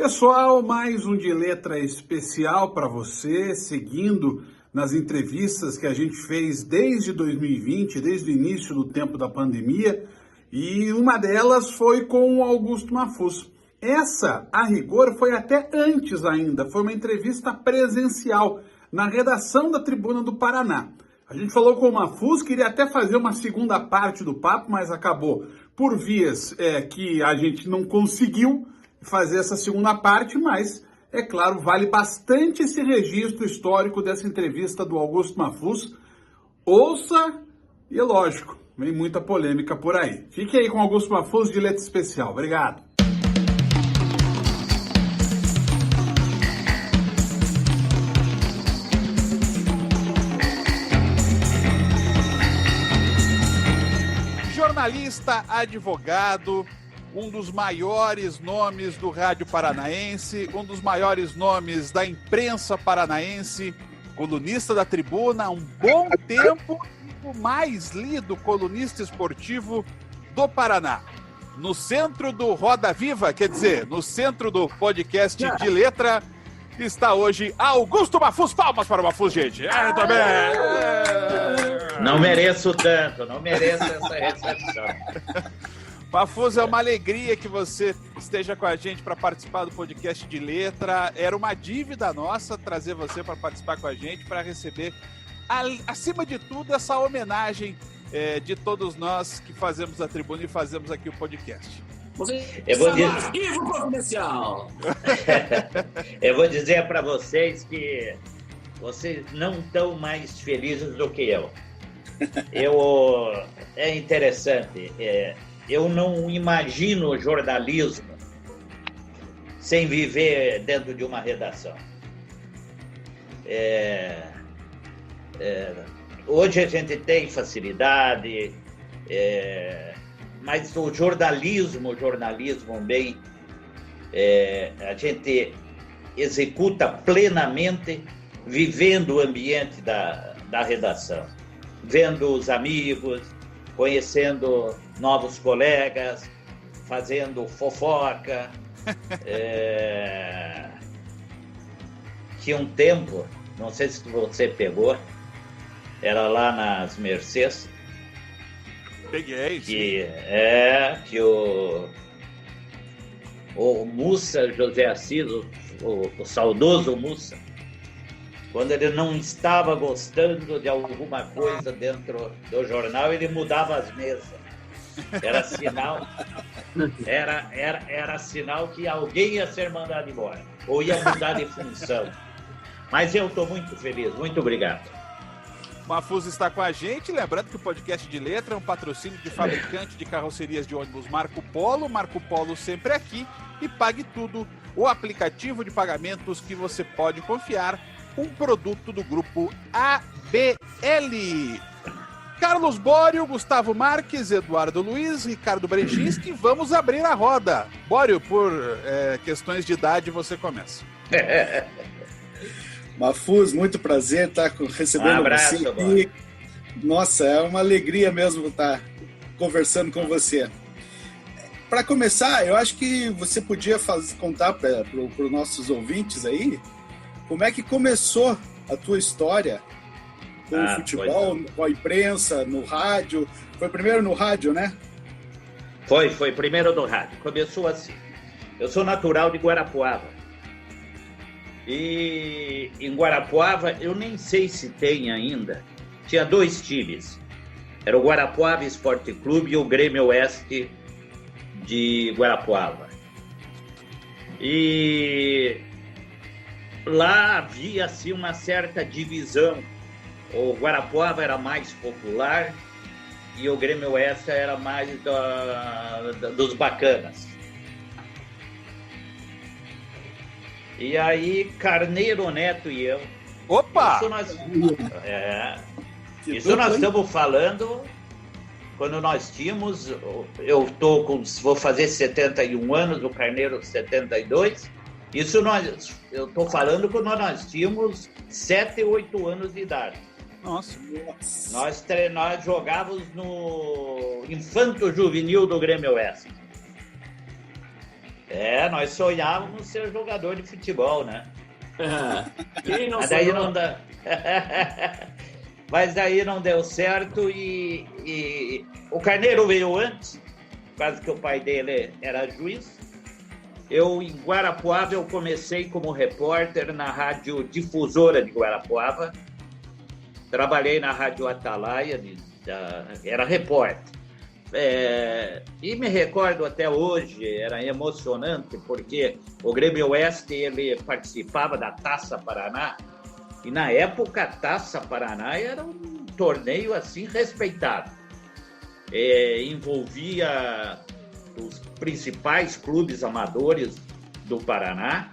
Pessoal, mais um de letra especial para você, seguindo nas entrevistas que a gente fez desde 2020, desde o início do tempo da pandemia, e uma delas foi com o Augusto Mafuz. Essa, a rigor, foi até antes ainda, foi uma entrevista presencial na redação da Tribuna do Paraná. A gente falou com o Mafuz, queria até fazer uma segunda parte do papo, mas acabou por vias que a gente não conseguiu fazer essa segunda parte, mas, é claro, vale bastante esse registro histórico dessa entrevista do Augusto Mafuz. Ouça e, é lógico, vem muita polêmica por aí. Fique aí com o Augusto Mafuz de Letra Especial. Obrigado. Jornalista, advogado, um dos maiores nomes do rádio paranaense, um dos maiores nomes da imprensa paranaense, colunista da Tribuna há um bom tempo, o mais lido colunista esportivo do Paraná. No centro do Roda Viva, quer dizer, no centro do podcast de letra, está hoje Augusto Mafuz. Palmas para o Mafuz, gente. Também. Não mereço tanto, não mereço essa recepção. Mafuz, é uma alegria que você esteja com a gente para participar do podcast de letra. Era uma dívida nossa trazer você para participar com a gente, para receber, acima de tudo, essa homenagem de todos nós que fazemos a Tribuna e fazemos aqui o podcast. Eu vou dizer para vocês que vocês não estão mais felizes do que eu. É interessante. Eu não imagino jornalismo sem viver dentro de uma redação. Hoje a gente tem facilidade, mas o jornalismo bem, a gente executa plenamente vivendo o ambiente da redação, vendo os amigos, conhecendo novos colegas, fazendo fofoca. Tinha um tempo, não sei se você pegou, era lá nas Mercês. Peguei, que o Mussa, José Assis, o saudoso Mussa, quando ele não estava gostando de alguma coisa dentro do jornal, ele mudava as mesas. Era sinal que alguém ia ser mandado embora, ou ia mudar de função. Mas eu estou muito feliz, muito obrigado. Mafuz está com a gente, lembrando que o podcast de letra é um patrocínio de fabricante de carrocerias de ônibus Marco Polo sempre aqui, e Pague Tudo, o aplicativo de pagamentos que você pode confiar, um produto do grupo ABL. Carlos Bório, Gustavo Marques, Eduardo Luiz, Ricardo Brechinski, vamos abrir a roda. Bório, por questões de idade, você começa. Mafuz, muito prazer estar recebendo você aqui. Nossa, é uma alegria mesmo estar conversando com você. Para começar, eu acho que você podia contar para os nossos ouvintes aí como é que começou a tua história com o futebol, com a imprensa, no rádio. Foi primeiro no rádio, né? Foi primeiro no rádio. Começou assim. Eu sou natural de Guarapuava. E em Guarapuava, eu nem sei se tem ainda, tinha 2 times. Era o Guarapuava Esporte Clube e o Grêmio Oeste de Guarapuava. E lá havia assim, uma certa divisão. O Guarapuava era mais popular e o Grêmio Oeste era mais dos bacanas. E aí, Carneiro Neto e eu... Opa! Isso nós estamos falando quando nós tínhamos... vou fazer 71 anos, o Carneiro 72. Eu estou falando quando nós tínhamos 7, 8 anos de idade. Nossa. Nós jogávamos no Infanto Juvenil do Grêmio Oeste. Nós sonhávamos ser jogador de futebol, né? Quem não Mas daí não dá. Mas daí não deu certo e o Carneiro veio antes, quase que o pai dele era juiz. Eu, em Guarapuava, eu comecei como repórter na Rádio Difusora de Guarapuava. Trabalhei na Rádio Atalaia, era repórter. E me recordo até hoje, era emocionante, porque o Grêmio Oeste ele participava da Taça Paraná, e na época a Taça Paraná era um torneio assim respeitado. Envolvia os principais clubes amadores do Paraná,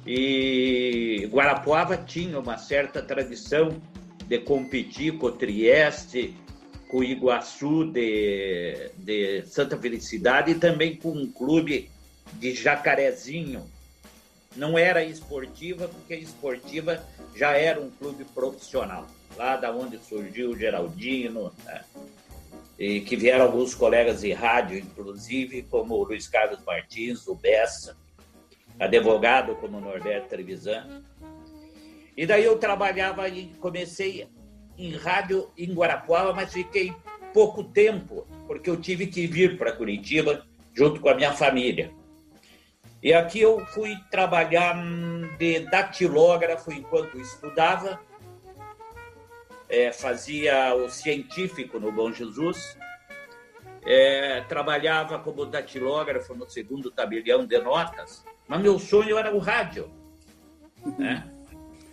e Guarapuava tinha uma certa tradição de competir com o Trieste, com o Iguaçu de Santa Felicidade e também com um clube de Jacarezinho. Não era esportiva, porque a esportiva já era um clube profissional, lá da onde surgiu o Geraldino, né? E que vieram alguns colegas de rádio, inclusive, como o Luiz Carlos Martins, o Bessa, advogado como o Norberto Trevisan. E daí eu trabalhava e comecei em rádio em Guarapuava, mas fiquei pouco tempo, porque eu tive que vir para Curitiba junto com a minha família. E aqui eu fui trabalhar de datilógrafo enquanto estudava, fazia o científico no Bom Jesus, trabalhava como datilógrafo no 2º tabelião de notas, mas meu sonho era o rádio, né?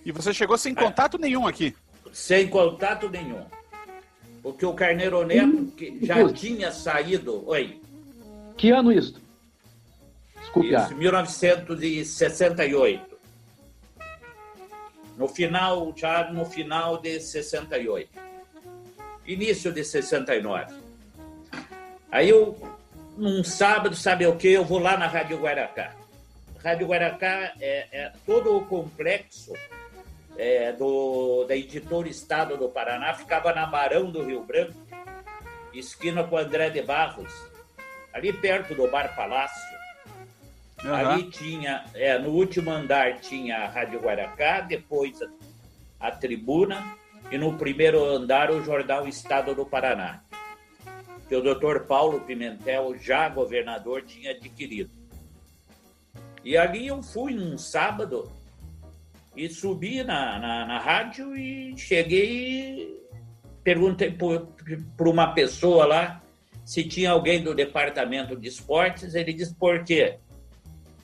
E você chegou sem contato nenhum aqui? Sem contato nenhum. Porque o Carneiro Neto que já tinha saído... Oi? Que ano isso? Desculpe. Isso, 1968. No final de 68. Início de 69. Aí eu, num sábado, sabe o quê? Eu vou lá na Rádio Guaracá. Rádio Guaracá é todo o complexo da Editora Estado do Paraná, ficava na Barão do Rio Branco, esquina com André de Barros, ali perto do Bar Palácio. Uhum. Ali tinha, no último andar tinha a Rádio Guaracá, depois a Tribuna, e no primeiro andar o Jornal Estado do Paraná, que o Dr. Paulo Pimentel, já governador, tinha adquirido. E ali eu fui num sábado e subi na rádio e cheguei, perguntei para uma pessoa lá se tinha alguém do departamento de esportes. Ele disse, por quê?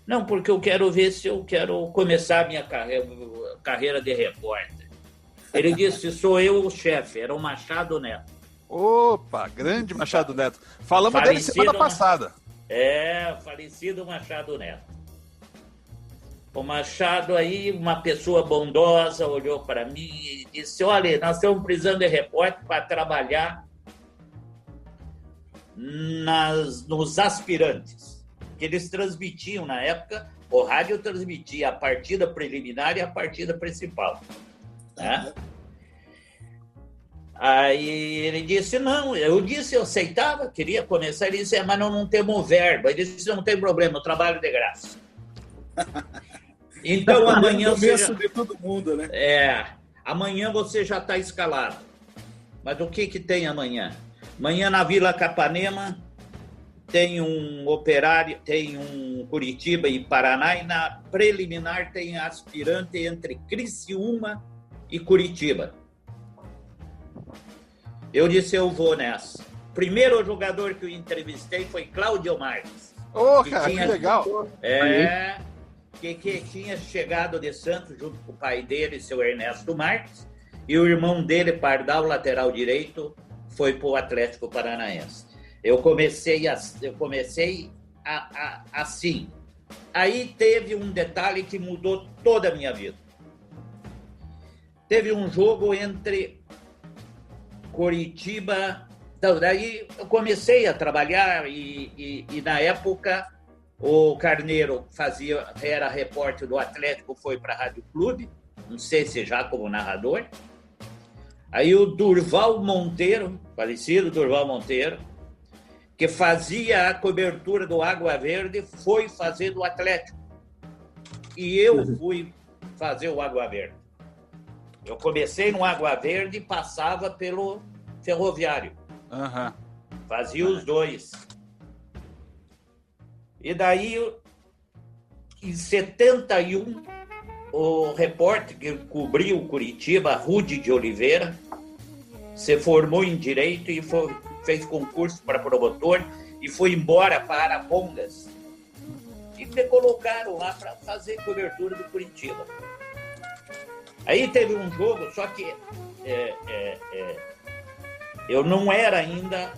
Não, porque eu quero ver se eu quero começar a minha carreira de repórter. Ele disse, sou eu o chefe, era o Machado Neto. Opa, grande Machado Neto. Falamos dele semana passada. Falecido Machado Neto. O Machado aí, uma pessoa bondosa, olhou para mim e disse, olha, nós estamos precisando de repórter para trabalhar nos aspirantes, que eles transmitiam na época, o rádio transmitia a partida preliminar e a partida principal, né? Aí ele disse, não, eu aceitava, queria começar, ele disse, mas não temos verba. Ele disse, não tem problema, eu trabalho de graça. Então amanhã você de todo mundo, né? Amanhã você já está escalado. Mas o que tem amanhã? Amanhã na Vila Capanema tem um Operário, tem um Curitiba e Paraná, e na preliminar tem aspirante entre Criciúma e Curitiba. Eu disse, eu vou nessa. Primeiro jogador que eu entrevistei foi Cláudio Marques. Cara, que legal! Que tinha chegado de Santos junto com o pai dele, seu Ernesto Marques, e o irmão dele, Pardal, lateral direito, foi para o Atlético Paranaense. Eu comecei assim. Aí teve um detalhe que mudou toda a minha vida. Teve um jogo entre Curitiba... Então, daí eu comecei a trabalhar e na época... O Carneiro era repórter do Atlético, foi para a Rádio Clube, não sei se já como narrador. Aí o Durval Monteiro, falecido Durval Monteiro, que fazia a cobertura do Água Verde, foi fazer do Atlético. E eu fui fazer o Água Verde. Eu comecei no Água Verde e passava pelo Ferroviário. Fazia os dois. E daí, em 71, o repórter que cobriu o Curitiba, Rudy de Oliveira, se formou em Direito e fez concurso para promotor e foi embora para Arapongas. E me colocaram lá para fazer cobertura do Curitiba. Aí teve um jogo, só que eu não era ainda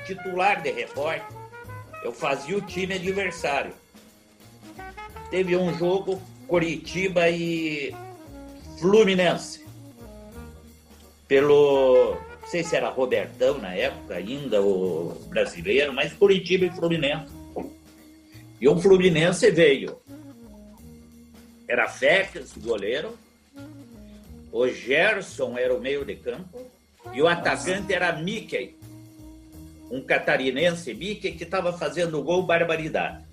titular de repórter, eu fazia o time adversário. Teve um jogo, Curitiba e Fluminense. Não sei se era Robertão na época ainda, o brasileiro, mas Curitiba e Fluminense. E o Fluminense veio. Era Félix, o goleiro. O Gerson era o meio de campo. E o atacante era Mickey. Um catarinense, Mickey, que estava fazendo gol barbaridade.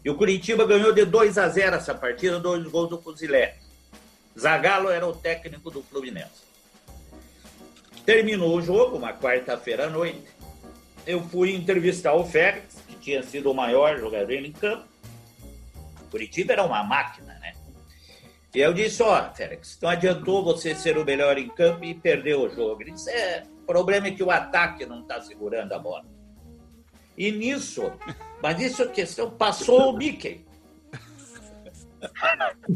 E o Curitiba ganhou de 2-0 essa partida, 2 gols do Fuzilé. Zagallo era o técnico do Fluminense. Terminou o jogo, uma quarta-feira à noite. Eu fui entrevistar o Félix, que tinha sido o maior jogador em campo. Curitiba era uma máquina, né? E eu disse, Félix, não adiantou você ser o melhor em campo e perder o jogo. Ele disse, o problema é que o ataque não está segurando a bola. E nisso, mas isso é questão, passou o Mickey.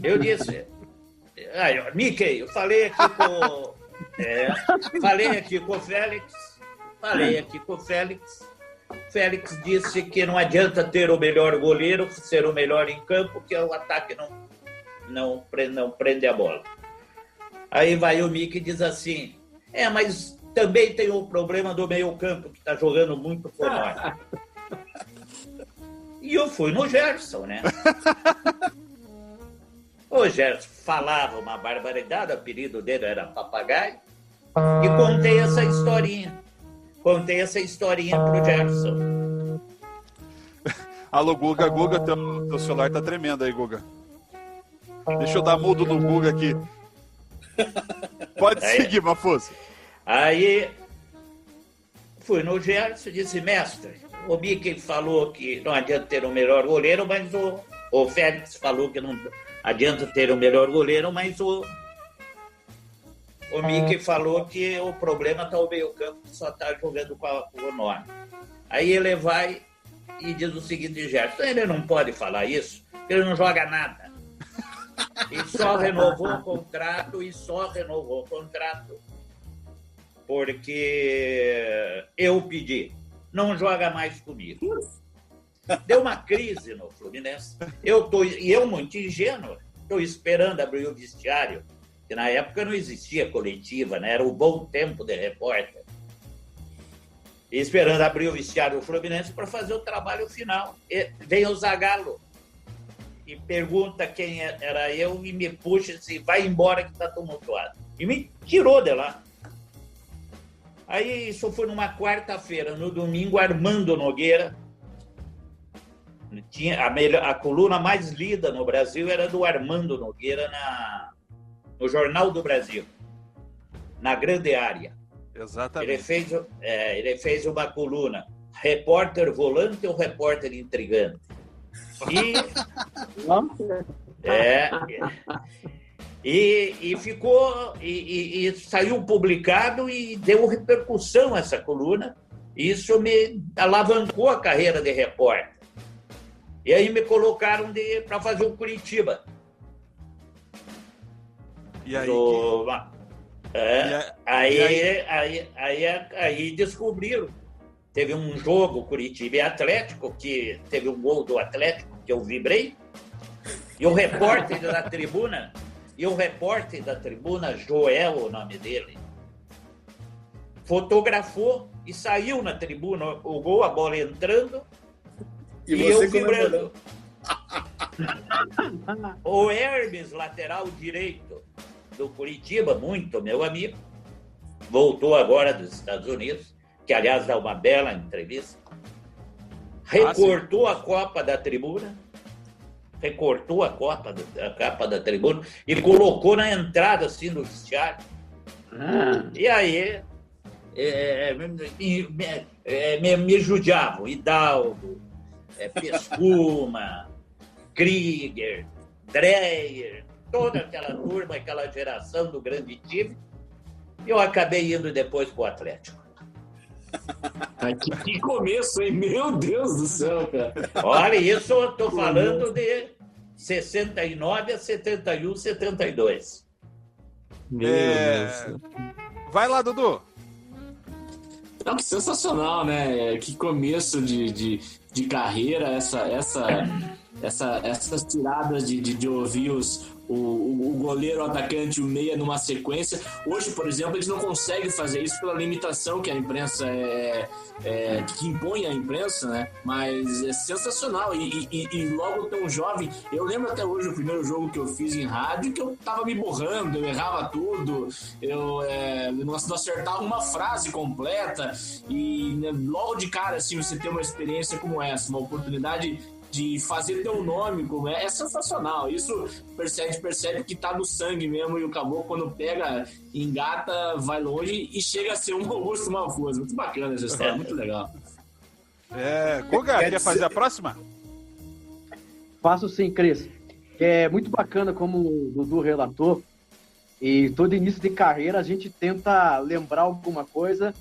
Eu disse, Mickey, eu falei aqui com o Félix, Félix disse que não adianta ter o melhor goleiro, ser o melhor em campo, que o ataque não prende a bola. Aí vai o Mickey e diz assim, mas também tem o problema do meio campo, que está jogando muito por nós. E eu fui no Gerson, né? O Gerson falava uma barbaridade, o apelido dele era Papagaio, e contei essa historinha. Contei essa historinha pro Gerson. Alô, Guga, teu celular tá tremendo aí, Guga. Deixa eu dar mudo no Guga aqui. Pode seguir, Mafuso. Aí fui no Gerson e disse, mestre, o Mickey falou que não adianta ter o melhor goleiro, mas o Félix falou que não adianta ter o melhor goleiro, mas o Mickey falou que o problema está o meio-campo, que só está jogando com o nome. Aí ele vai e diz o seguinte, Gerson, ele não pode falar isso, porque ele não joga nada. E só renovou o contrato, porque eu pedi, não joga mais comigo. Deu uma crise no Fluminense. Eu muito ingênuo, estou esperando abrir o vestiário, que na época não existia coletiva, né? Era o bom tempo de repórter. E esperando abrir o vestiário do Fluminense para fazer o trabalho final. E vem o Zagallo e pergunta quem era eu e me puxa assim, vai embora que está tumultuado. E me tirou de lá. Aí isso foi numa quarta-feira. No domingo, Armando Nogueira, tinha a coluna mais lida no Brasil era do Armando Nogueira no Jornal do Brasil, na Grande Área. Exatamente. Ele fez uma coluna, repórter volante ou repórter intrigante. E ficou, e saiu publicado e deu repercussão essa coluna. Isso me alavancou a carreira de repórter. E aí me colocaram para fazer o Curitiba. E aí? Aí descobriram. Teve um jogo Curitiba e Atlético, que teve um gol do Atlético que eu vibrei. E o repórter da tribuna, Joel, o nome dele, fotografou e saiu na tribuna o gol, a bola entrando e eu vibrando. O Hermes, lateral direito do Curitiba, muito meu amigo, voltou agora dos Estados Unidos, que aliás dá uma bela entrevista. recortou a copa da tribuna, recortou a capa da tribuna e colocou na entrada, assim, do vestiário. E aí me judiavam. Hidalgo, Pescuma, Krieger, Dreyer, toda aquela turma, aquela geração do grande time. Eu acabei indo depois para o Atlético. Que começo, hein? Meu Deus do céu, cara. Olha, isso eu estou falando de 69 a 71, 72. Meu Deus. Vai lá, Dudu. Não, que sensacional, né? Que começo de carreira, essas tiradas de ouvir o goleiro, o atacante, o meia numa sequência. Hoje, por exemplo, eles não conseguem fazer isso pela limitação que a imprensa que impõe a imprensa, né? Mas é sensacional. E logo tão jovem, eu lembro até hoje o primeiro jogo que eu fiz em rádio, que eu tava me borrando, eu errava tudo, eu não acertava uma frase completa. E, né, logo de cara, assim, você ter uma experiência como essa, uma oportunidade de fazer teu nome, como é sensacional. Isso percebe que tá no sangue mesmo, e o caboclo, quando pega, engata, vai longe e chega a ser um Augusto Malfoso. Muito bacana essa história, muito legal. Guga, quer fazer a próxima? Faço sim, Cris. É muito bacana como o Dudu relatou, e todo início de carreira a gente tenta lembrar alguma coisa,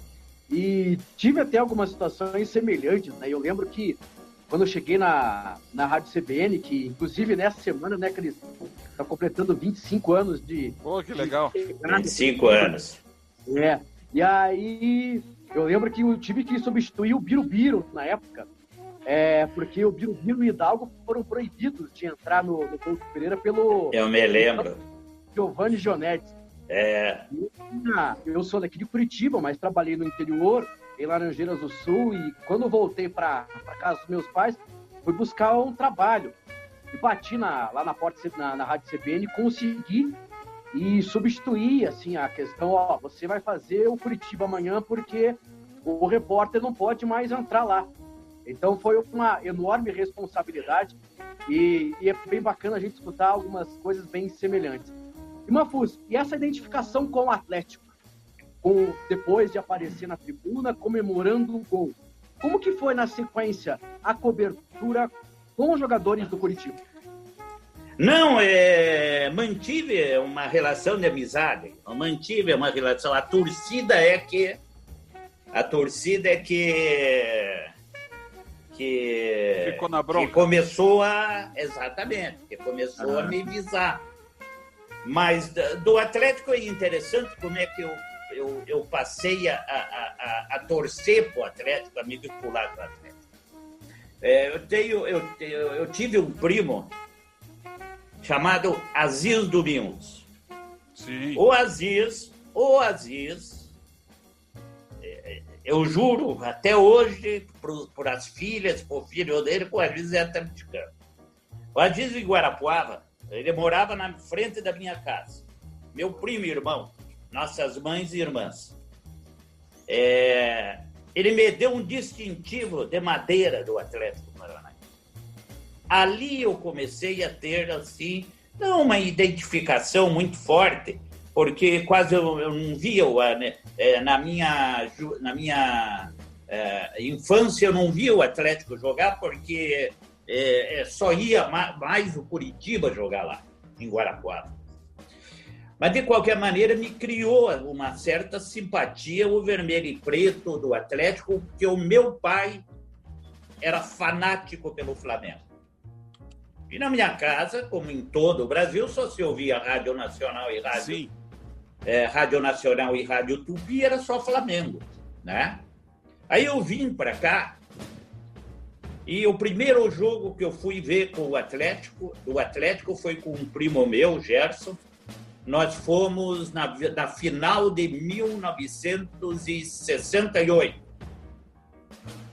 e tive até algumas situações semelhantes, né? Eu lembro que quando eu cheguei na Rádio CBN, que inclusive nessa semana, né, Cris, tá completando 25 anos de... Pô, que legal. 25 anos. E aí eu lembro que eu tive que substituir o Birubiru na época, porque o Birubiru e o Hidalgo foram proibidos de entrar no Couto Pereira pelo... Eu me lembro. Giovanni Gionetti. Eu sou daqui de Curitiba, mas trabalhei no interior, em Laranjeiras do Sul, e quando voltei para casa dos meus pais, fui buscar um trabalho. E bati lá na porta, na Rádio CBN, consegui e substituir, assim, a questão, você vai fazer o Curitiba amanhã porque o repórter não pode mais entrar lá. Então foi uma enorme responsabilidade e é bem bacana a gente escutar algumas coisas bem semelhantes. E Mafuz, e essa identificação com o Atlético? Depois de aparecer na tribuna, comemorando o gol. Como que foi, na sequência, a cobertura com os jogadores do Curitiba? Não, mantive uma relação de amizade. Mantive uma relação. A torcida é que ficou na bronca. Que começou exatamente, que começou a me visar. Mas do Atlético é interessante como é que eu passei a torcer para o Atlético, a me vincular para o Atlético. Eu tive um primo chamado Aziz Domingos. Sim. O Aziz, eu juro, até hoje, por as filhas, por filho dele, que o Aziz é atleticano. O Aziz em Guarapuava, ele morava na frente da minha casa. Meu primo e irmão, nossas mães e irmãs. Ele me deu um distintivo de madeira do Atlético Paranaense. Ali eu comecei a ter, assim, não uma identificação muito forte, porque quase eu não via, na minha infância eu não via o Atlético jogar, porque só ia mais o Curitiba jogar lá, em Guarapuava. Mas, de qualquer maneira, me criou uma certa simpatia o vermelho e preto do Atlético, porque o meu pai era fanático pelo Flamengo. E na minha casa, como em todo o Brasil, só se ouvia Rádio Nacional e Rádio Nacional e Rádio Tupi, era só Flamengo, né? Aí eu vim para cá, e o primeiro jogo que eu fui ver com o Atlético foi com um primo meu, Gerson. Nós fomos na final de 1968.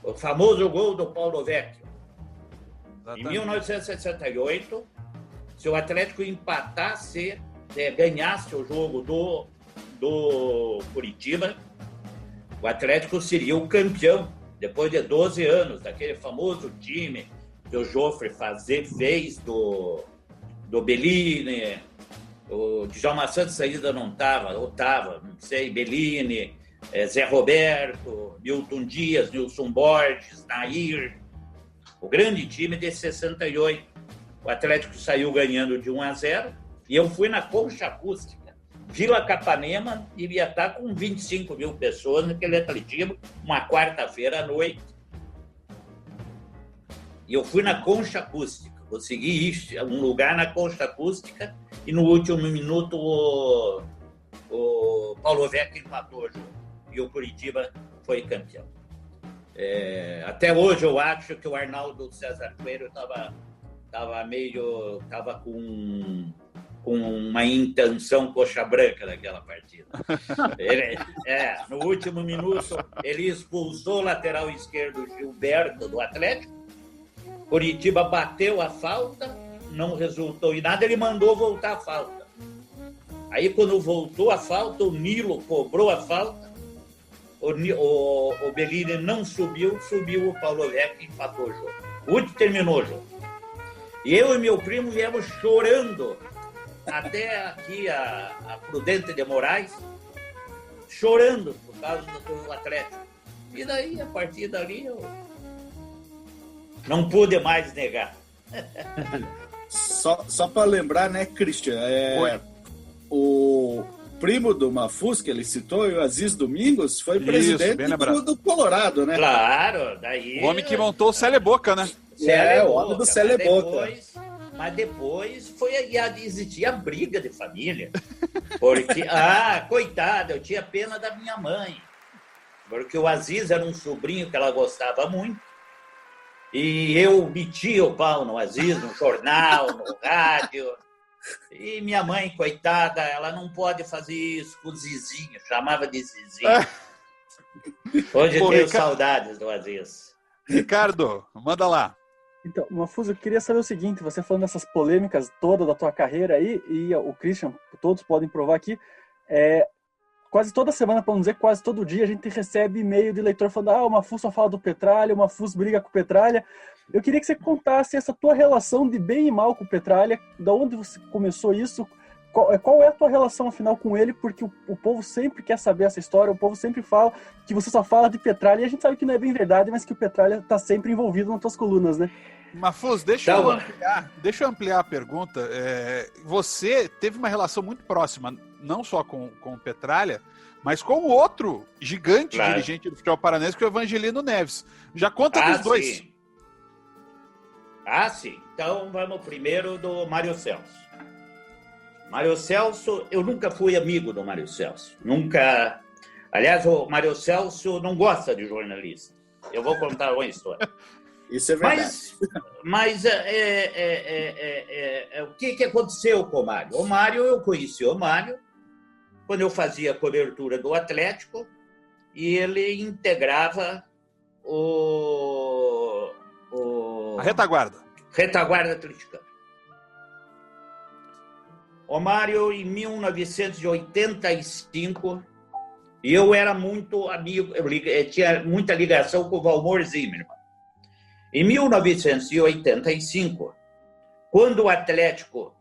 O famoso gol do Paulo Vecchio. Exatamente. Em 1968, se o Atlético empatasse, ganhasse o jogo do Curitiba, o Atlético seria o campeão depois de 12 anos, daquele famoso time que o Joffre fez do Bellini, o Djalma Santos ainda não estava, ou estava, não sei, Bellini, Zé Roberto, Milton Dias, Nilson Borges, Nair, o grande time de 68. O Atlético saiu ganhando de 1-0 e eu fui na Concha Acústica. Vila Capanema devia estar com 25 mil pessoas naquele atletismo, uma quarta-feira à noite. E eu fui na Concha Acústica. Consegui um lugar na Concha Acústica e no último minuto o Paulo Vecchio empatou o jogo. E o Curitiba foi campeão. Até hoje eu acho que o Arnaldo César Coelho estava com uma intenção coxa branca naquela partida. No último minuto, ele expulsou o lateral esquerdo Gilberto do Atlético. Curitiba bateu a falta, não resultou em nada, ele mandou voltar a falta. Aí, quando voltou a falta, o Nilo cobrou a falta, o Bellini não subiu o Paulo Vecchio e empatou o jogo. O último terminou o jogo. E eu e meu primo viemos chorando até aqui a Prudente de Moraes, chorando por causa do Atlético. E daí, a partir dali, eu não pude mais negar. Só para lembrar, né, Christian? O primo do Mafuz, que ele citou, o Aziz Domingos, foi presidente do Colorado, né? Claro, daí... O homem que montou o Célé Boca, né? O homem do Célé Boca. Mas depois existia briga de família. Porque, coitado, eu tinha pena da minha mãe. Porque o Aziz era um sobrinho que ela gostava muito. E eu metia o pau no Aziz, no jornal, no rádio. E minha mãe, coitada, ela não pode fazer isso com o Zizinho. Chamava de Zizinho. Hoje eu tenho saudades do Aziz. Ricardo, manda lá. Então, Mafuz, eu queria saber o seguinte, você falando dessas polêmicas todas da tua carreira aí, e o Christian, todos podem provar aqui, quase toda semana, para não dizer quase todo dia, a gente recebe e-mail de leitor falando, o Mafuz só fala do Petralha, o Mafuz briga com o Petralha. Eu queria que você contasse essa tua relação de bem e mal com o Petralha, da onde você começou isso, qual é a tua relação, afinal, com ele, porque o povo sempre quer saber essa história, o povo sempre fala que você só fala de Petralha, e a gente sabe que não é bem verdade, mas que o Petralha está sempre envolvido nas tuas colunas, né? Mafuz, deixa eu ampliar a pergunta. Você teve uma relação muito próxima, não só com o Petralha, mas com o outro gigante dirigente do futebol paranaense, que é o Evangelino Neves. Já conta dos dois. Sim. Sim. Então vamos primeiro do Mário Celso. Mário Celso, eu nunca fui amigo do Mário Celso. Nunca. Aliás, o Mário Celso não gosta de jornalista. Eu vou contar uma história. Isso é verdade. Mas o que aconteceu com o Mário? Eu conheci o Mário quando eu fazia a cobertura do Atlético e ele integrava a retaguarda. Retaguarda atleticana. O Mário, em 1985, eu era muito amigo, eu tinha muita ligação com o Valmor Zimmermann. Em 1985, quando o Atlético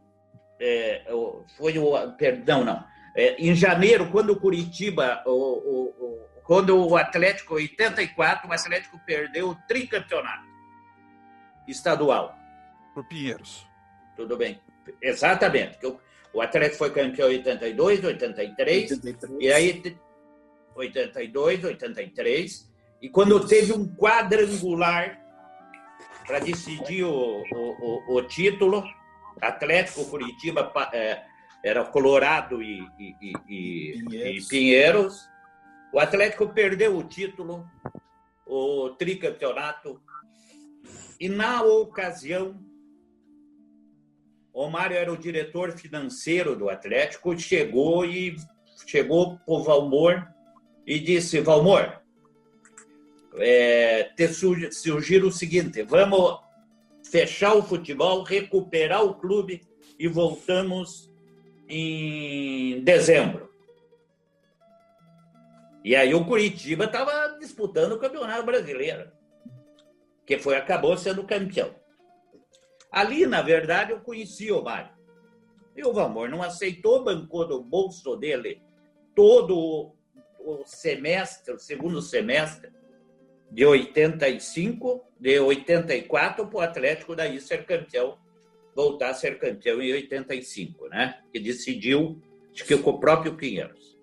em janeiro, quando o Curitiba, quando o Atlético, 84, o Atlético perdeu o tricampeonato estadual. Pro Pinheiros. Tudo bem. Exatamente. O Atlético foi campeão em 82, 83, e aí 82, 83, e quando teve um quadrangular para decidir o título, Atlético, Curitiba, era Colorado e Pinheiros, o Atlético perdeu o título, o tricampeonato, e na ocasião, o Mário era o diretor financeiro do Atlético, chegou para o Valmor e disse, Valmor, te sugiro o seguinte, vamos fechar o futebol, recuperar o clube e voltamos em dezembro. E aí o Curitiba estava disputando o Campeonato Brasileiro, que acabou sendo campeão. Ali, na verdade, eu conheci o Mário. E o Valmor não aceitou, bancou do bolso dele todo o semestre, o segundo semestre de 85, de 84, para o Atlético daí ser campeão, voltar a ser campeão em 85, né? Que decidiu, acho que com o próprio Pinheiros.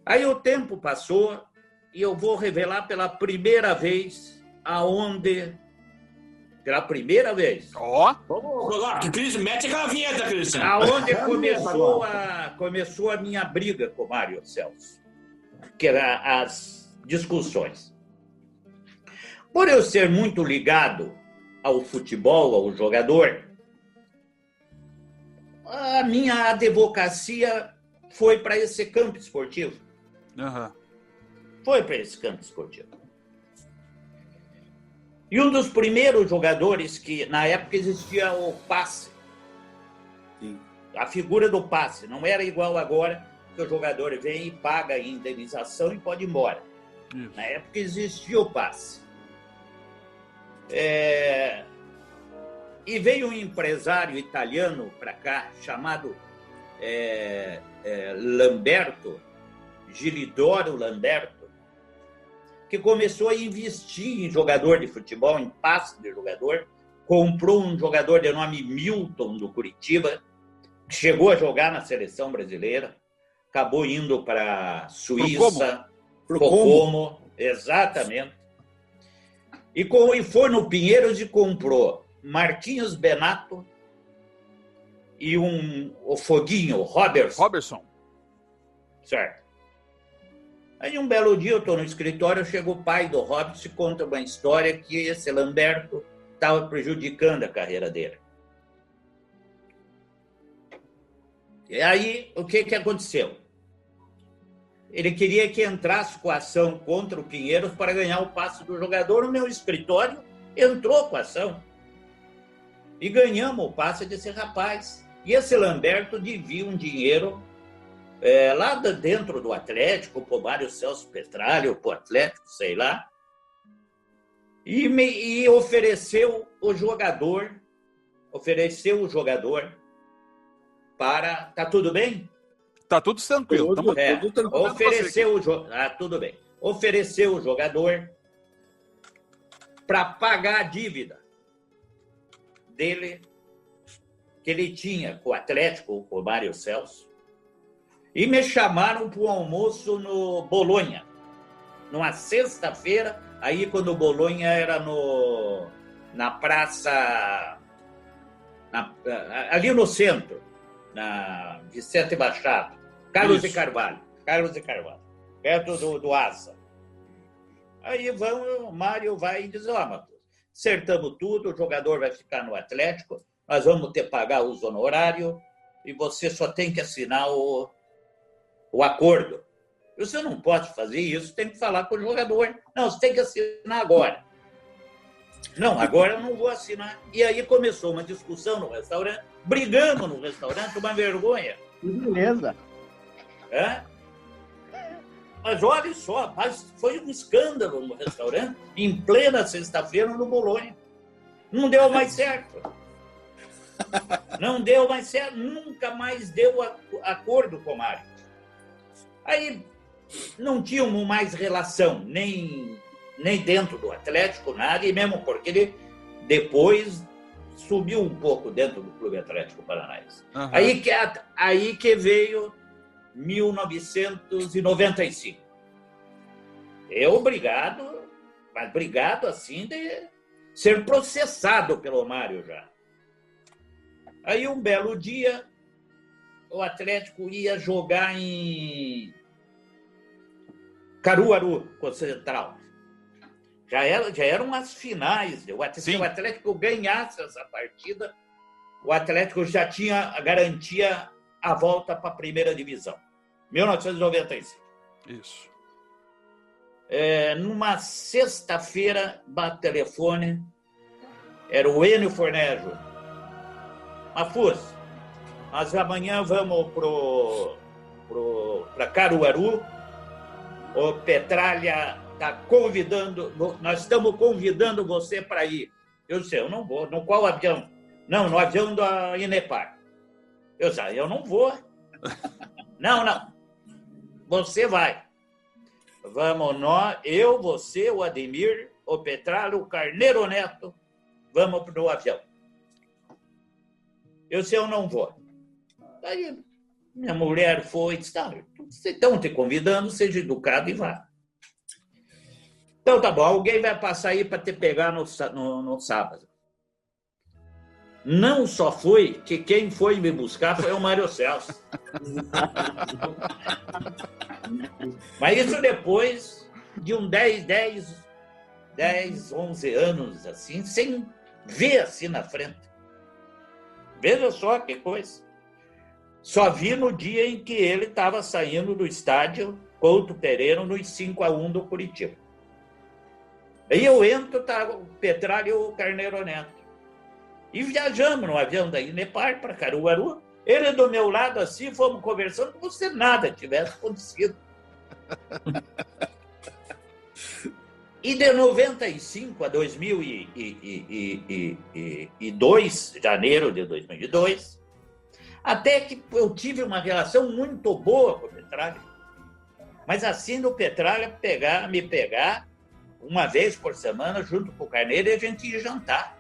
Aí o tempo passou e eu vou revelar pela primeira vez aonde... Pela primeira vez. Ó! Mete aquela vinheta, Cristian. Aonde começou a minha briga com o Mário Celso. Que eram as discussões. Por eu ser muito ligado ao futebol, ao jogador, a minha advocacia foi para esse campo esportivo. Uhum. Foi para esse campo esportivo. E um dos primeiros jogadores que, na época, existia o passe. Sim. A figura do passe. Não era igual agora, que o jogador vem e paga a indenização e pode ir embora. Isso. Na época existia o passe. E veio um empresário italiano para cá, chamado Lamberto, Gilidoro Lamberto, que começou a investir em jogador de futebol, em passe de jogador, comprou um jogador de nome Milton, do Curitiba, que chegou a jogar na seleção brasileira, acabou indo para a Suíça, Pro Como, exatamente. E foi no Pinheiros e comprou Marquinhos Benato e o Foguinho, o Robertson. Certo. Aí um belo dia eu estou no escritório, chega o pai do Robson e conta uma história que esse Lamberto estava prejudicando a carreira dele. E aí, o que aconteceu? Ele queria que entrasse com a ação contra o Pinheiros para ganhar o passe do jogador. O meu escritório entrou com a ação. E ganhamos o passe desse rapaz. E esse Lamberto devia um dinheiro lá dentro do Atlético, para o Mário Celso Petralha, para o Atlético, sei lá. E ofereceu o jogador para... Tá tudo bem? Tá tudo tranquilo. Tudo bem. Ofereceu o jogador para pagar a dívida dele, que ele tinha com o Atlético, com o Mário Celso. E me chamaram para o almoço no Bolonha, numa sexta-feira, aí quando o Bolonha era na praça, ali no centro, na Vicente Machado, Carlos de Carvalho, perto do Asa. Aí o Mário vai e diz, Matheus, acertamos tudo, o jogador vai ficar no Atlético, nós vamos ter que pagar os honorários e você só tem que assinar o acordo. Você não pode fazer isso, tem que falar com o jogador. Não, você tem que assinar agora. Não, agora eu não vou assinar. E aí começou uma discussão no restaurante, brigando no restaurante, uma vergonha. Beleza. Mas olha só, foi um escândalo no restaurante, em plena sexta-feira no Bolonha. Não deu mais certo. Não deu mais certo, nunca mais deu acordo com o Mário. Aí não tínhamos mais relação, nem dentro do Atlético, nada, e mesmo porque ele depois subiu um pouco dentro do Clube Atlético Paranaense. Uhum. Aí que veio 1995. Eu obrigado assim de ser processado pelo Mário já. Aí um belo dia, o Atlético ia jogar em Caruaru, com o Central. Já eram as finais. Se o Atlético ganhasse essa partida, o Atlético já tinha a garantia a volta para a primeira divisão. 1995. Isso. Numa sexta-feira, bate telefone, era o Enio Fornejo. Mafuz, nós amanhã vamos para Caruaru o Petralha está convidando, nós estamos convidando você para ir. Eu disse, eu não vou. No qual avião? Não, no avião da Inepar. Eu disse, eu não vou. Não. Você vai. Vamos nós, eu, você, o Ademir, o Petralha, o Carneiro Neto, vamos pro avião. Eu disse, eu não vou. Aí minha mulher foi e disse, vocês estão te convidando, seja educado e vá. Então tá bom, alguém vai passar aí para te pegar no sábado. Não só fui, que quem foi me buscar foi o Mário Celso. Mas isso depois de 10, 11 anos, assim, sem ver assim na frente. Veja só que coisa. Só vi no dia em que ele estava saindo do estádio Couto Pereira nos 5-1 do Curitiba. Aí eu entro, tá o Petralha e o Carneiro Neto. E viajamos no avião da Inepar para Caruaru. Ele do meu lado assim, fomos conversando como se nada tivesse acontecido. E de 95 a 2002, janeiro de 2002, até que eu tive uma relação muito boa com o Petralha. Mas assim do Petralha me pegar uma vez por semana junto com o Carneiro e a gente ia jantar.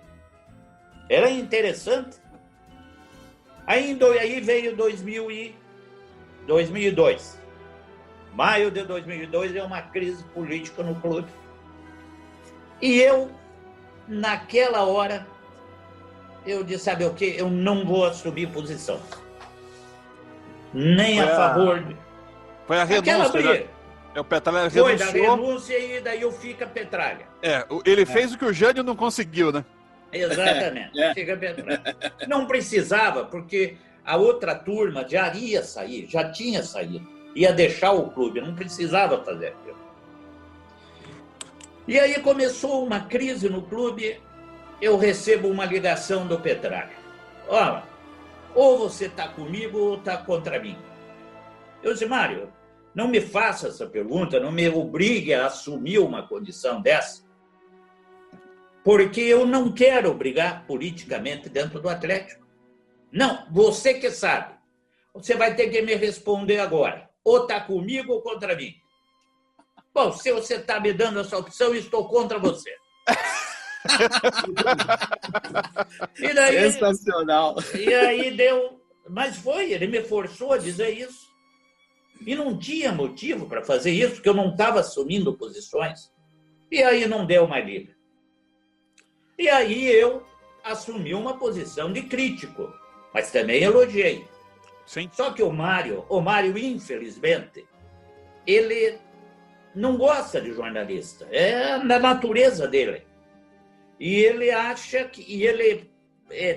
Era interessante. Aí veio 2002. Maio de 2002 é uma crise política no clube. E eu, naquela hora, eu disse, sabe o quê? Eu não vou assumir posição. Nem a favor... Foi a renúncia, né? O Petralha renunciou. Foi da renúncia e daí eu fico a Petralha. Ele fez o que o Jânio não conseguiu, né? Exatamente. Fica a Petralha. Não precisava, porque a outra turma já ia sair, já tinha saído. Ia deixar o clube, não precisava fazer aquilo. E aí começou uma crise no clube, eu recebo uma ligação do Petralha. Olha, ou você está comigo ou está contra mim. Eu disse, Mário, não me faça essa pergunta, não me obrigue a assumir uma condição dessa, porque eu não quero brigar politicamente dentro do Atlético. Não, você que sabe. Você vai ter que me responder agora. Ou está comigo ou contra mim. Bom, se você está me dando essa opção, eu estou contra você. E daí, sensacional. E aí deu... Mas ele me forçou a dizer isso. E não tinha motivo para fazer isso, porque eu não estava assumindo posições. E aí não deu mais liga. E aí eu assumi uma posição de crítico, mas também elogiei. Sim. Só que o Mário, infelizmente, ele não gosta de jornalista. É da natureza dele. E ele acha que... E ele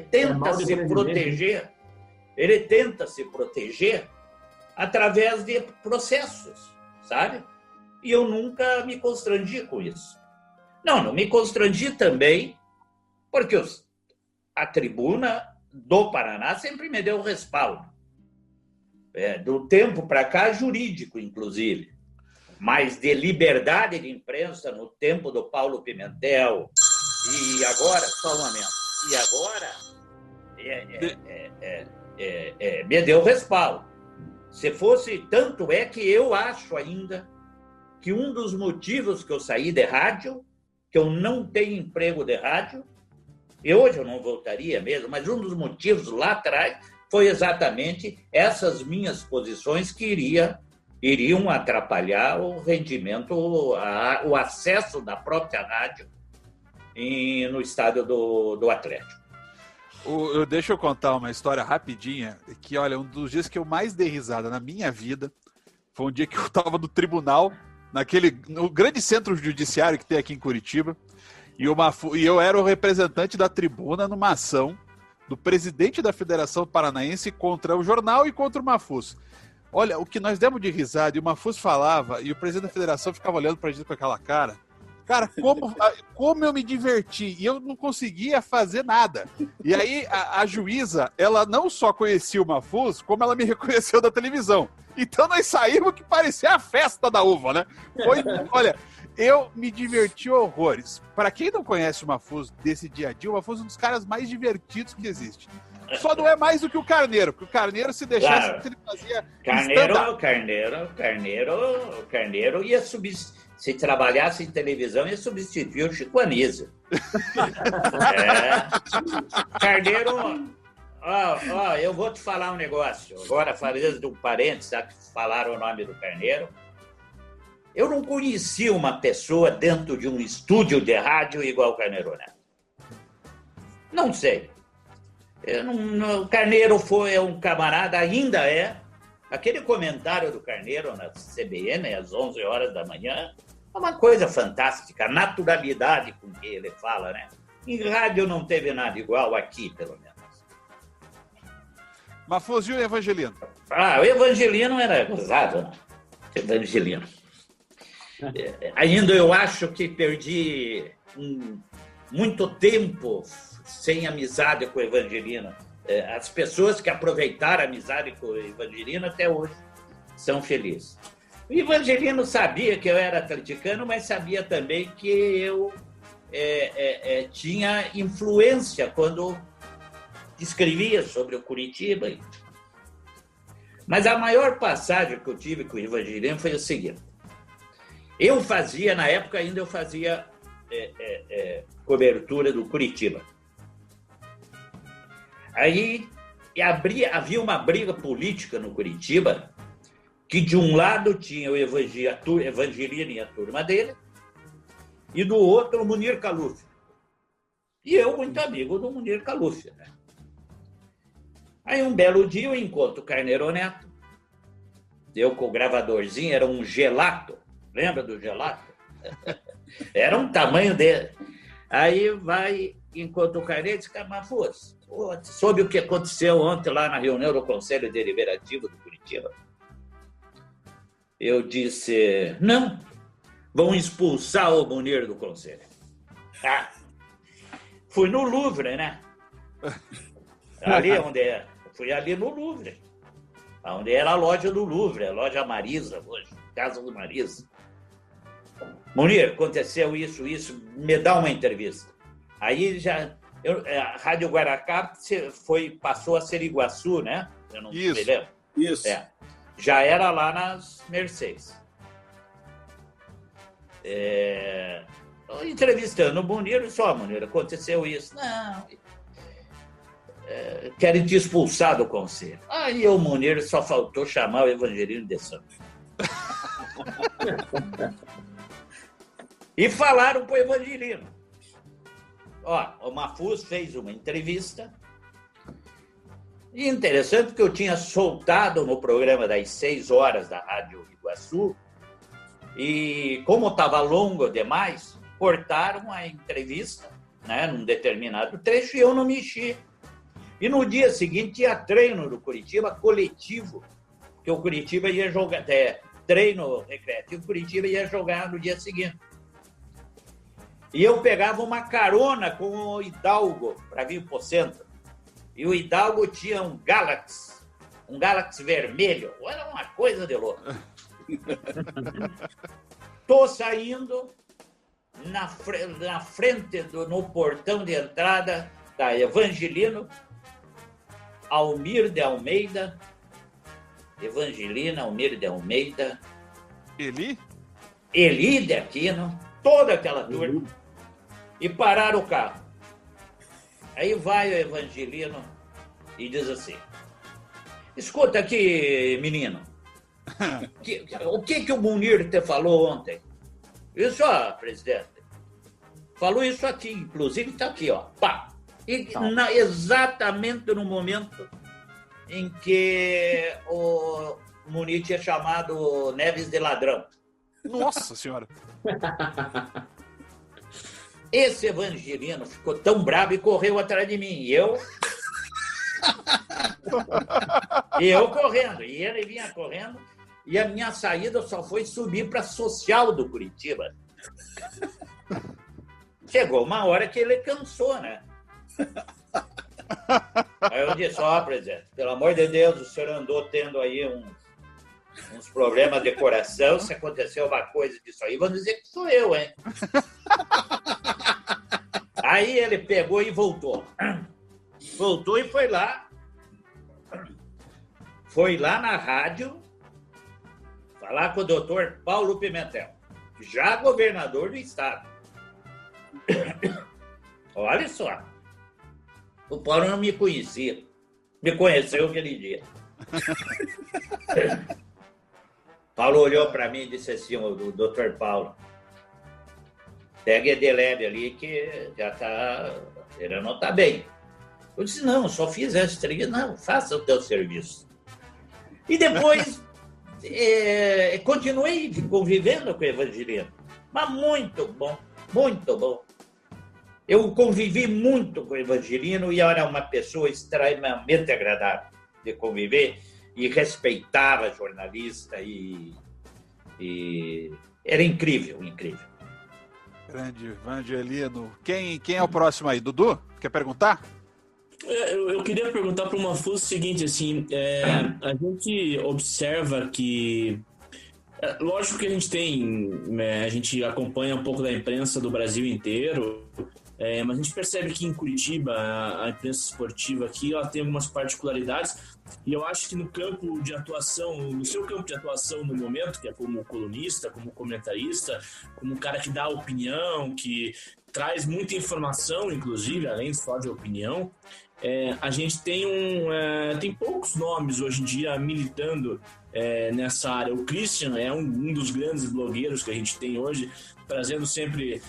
tenta se proteger. Ele tenta se proteger através de processos, sabe? E eu nunca me constrangi com isso. Não me constrangi também, porque a tribuna do Paraná sempre me deu respaldo. Do tempo para cá, jurídico, inclusive. Mas de liberdade de imprensa no tempo do Paulo Pimentel. E agora, só um momento. E agora me deu respaldo. Se fosse, tanto é que eu acho ainda que um dos motivos que eu saí de rádio, que eu não tenho emprego de rádio, e hoje eu não voltaria mesmo, mas um dos motivos lá atrás foi exatamente essas minhas posições que iriam atrapalhar o rendimento, o acesso da própria rádio no estádio do Atlético. Deixa eu contar uma história rapidinha, que, olha, um dos dias que eu mais dei risada na minha vida foi um dia que eu estava no tribunal, no grande centro judiciário que tem aqui em Curitiba, e eu era o representante da tribuna numa ação do presidente da Federação Paranaense contra o jornal e contra o Mafuz. Olha, o que nós demos de risada, e o Mafuz falava, e o presidente da federação ficava olhando pra gente com aquela cara. Cara, como eu me diverti, e eu não conseguia fazer nada. E aí a juíza, ela não só conhecia o Mafuz, como ela me reconheceu da televisão. Então nós saímos que parecia a festa da uva, né? Olha, eu me diverti horrores. Para quem não conhece o Mafuz desse dia a dia, o Mafuz é um dos caras mais divertidos que existe. Só não é mais do que o Carneiro, porque o Carneiro, se deixasse, claro, ele fazia Carneiro ia se trabalhasse em televisão, ia substituir o Chico Anísio. Carneiro, eu vou te falar um negócio. Agora, fazendo um parênteses, já que falaram o nome do Carneiro, eu não conheci uma pessoa dentro de um estúdio de rádio igual o Carneiro Neto. Não sei. O Carneiro foi um camarada, ainda é. Aquele comentário do Carneiro na CBN, às 11 horas da manhã, é uma coisa fantástica, a naturalidade com que ele fala, né? Em rádio não teve nada igual, aqui, pelo menos. Mafuz e o Evangelino? O Evangelino era gozado, né? Evangelino. Ainda eu acho que perdi muito tempo sem amizade com o Evangelino. As pessoas que aproveitaram a amizade com o Evangelino até hoje são felizes. O Evangelino sabia que eu era atleticano, mas sabia também que eu tinha influência quando escrevia sobre o Curitiba. Mas a maior passagem que eu tive com o Evangelino foi o seguinte. Na época ainda eu fazia cobertura do Curitiba. Aí havia uma briga política no Curitiba, que de um lado tinha o Evangelino e a turma dele, e do outro o Munir Caluf. E eu, muito amigo do Munir Caluf, né? Aí um belo dia eu encontro o Carneiro Neto, eu com o gravadorzinho, era um gelato, lembra do gelato? Era um tamanho dele. Aí encontra o Carneiro e diz, Mafuz, soube o que aconteceu ontem lá na reunião do Conselho Deliberativo do Curitiba? Eu disse, não, vão expulsar o Munir do Conselho. Fui no Louvre, né? Fui ali no Louvre, onde era a loja do Louvre, a loja Marisa hoje, Casa do Marisa. Munir, aconteceu isso, me dá uma entrevista. Aí a Rádio Guaracá passou a ser Iguaçu, né? Eu não me lembro. Isso. Já era lá nas Mercedes. Entrevistando o Munir, Munir, aconteceu isso. Não. Querem te expulsar do conselho. Aí o Munir só faltou chamar o Evangelino de Santos. E falaram para o Evangelino. O Mafuz fez uma entrevista. E interessante que eu tinha soltado no programa das 6 horas da Rádio Iguaçu. E como estava longo demais, cortaram a entrevista, né, num determinado trecho, e eu não mexi. E no dia seguinte tinha treino do Curitiba coletivo, que o Curitiba ia jogar, treino recreativo, o Curitiba ia jogar no dia seguinte. E eu pegava uma carona com o Hidalgo para vir para o centro. E o Hidalgo tinha um Galaxy vermelho. Era uma coisa de louco. Tô saindo na frente, no portão de entrada da Evangelino, Almir de Almeida, Evangelina, Almir de Almeida, Eli de Aquino, toda aquela turma, e pararam o carro. Aí vai o Evangelino e diz assim, escuta aqui, menino, o que o Munir te falou ontem? Isso, presidente, falou isso aqui, inclusive está aqui, pá. E exatamente no momento em que o Munir tinha chamado Neves de ladrão. Nossa Senhora! Esse Evangelino ficou tão bravo e correu atrás de mim. E eu correndo. E ele vinha correndo. E a minha saída só foi subir para a social do Curitiba. Chegou uma hora que ele cansou, né? Aí eu disse, presidente, pelo amor de Deus, o senhor andou tendo aí uns problemas de coração. Se aconteceu uma coisa disso aí, vão dizer que sou eu, hein? Aí ele pegou e voltou. Voltou e foi lá. Foi lá na rádio falar com o doutor Paulo Pimentel, já governador do estado. Olha só. O Paulo não me conhecia. Me conheceu aquele dia. Paulo olhou para mim e disse assim, o doutor Paulo, pega de leve ali que já tá... Ele não tá bem. Eu disse, não, só fiz essa entrevista. Não, faça o teu serviço. E depois continuei convivendo com o Evangelino. Mas muito bom, muito bom. Eu convivi muito com o Evangelino e era uma pessoa extremamente agradável de conviver e respeitava jornalista e era incrível, incrível. Grande Evangelino. Quem é o próximo aí? Dudu? Quer perguntar? Eu queria perguntar para o Mafuz o seguinte, assim, a gente observa que, lógico que a gente tem, a gente acompanha um pouco da imprensa do Brasil inteiro, mas a gente percebe que em Curitiba, a imprensa esportiva aqui, ela tem algumas particularidades, e eu acho que no campo de atuação, no seu campo de atuação no momento, que é como colunista, como comentarista, como um cara que dá opinião, que traz muita informação, inclusive, além só de opinião, a gente tem tem poucos nomes hoje em dia militando nessa área. O Christian é um dos grandes blogueiros que a gente tem hoje, trazendo sempre